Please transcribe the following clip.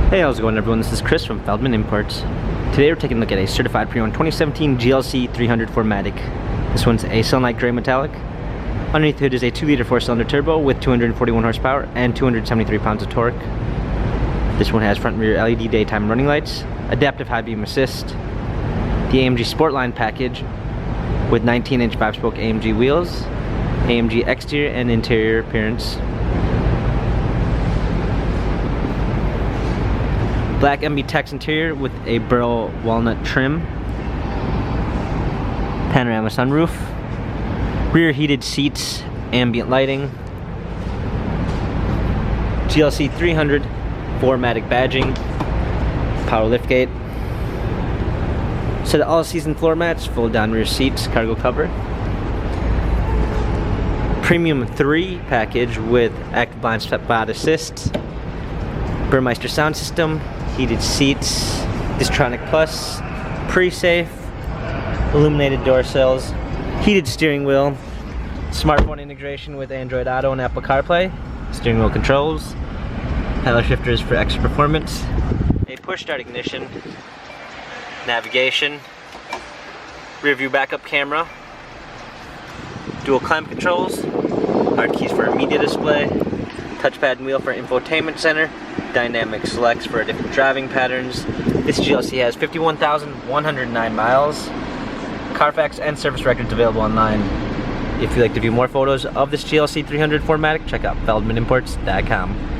Hey, how's it going everyone? This is Chris from Feldmann Imports. Today we're taking a look at a certified pre-owned 2017 GLC 300 4MATIC. This one's a selenite gray metallic. Underneath the hood is a 2-liter 4-cylinder turbo with 241 horsepower and 273 pounds of torque. This one has front and rear LED daytime running lights, adaptive high beam assist, the AMG Sportline package with 19-inch 5-spoke AMG wheels, AMG exterior and interior appearance, black MB Tex interior with a burl walnut trim, panorama sunroof, rear heated seats, ambient lighting, GLC 300 4MATIC badging, power liftgate, set of all-season floor mats, fold down rear seats, cargo cover, premium 3 package with active blind spot assist, Burmeister sound system, heated seats, Distronic Plus, pre-safe, illuminated door sills, heated steering wheel, smartphone integration with Android Auto and Apple CarPlay, steering wheel controls, paddle shifters for extra performance, a push start ignition, navigation, rear view backup camera, dual climate controls, hard keys for a media display, touchpad and wheel for infotainment center, dynamic selects for different driving patterns. This GLC has 51,109 miles. Carfax and service records available online. If you'd like to view more photos of this GLC 300 4MATIC, check out feldmanimports.com.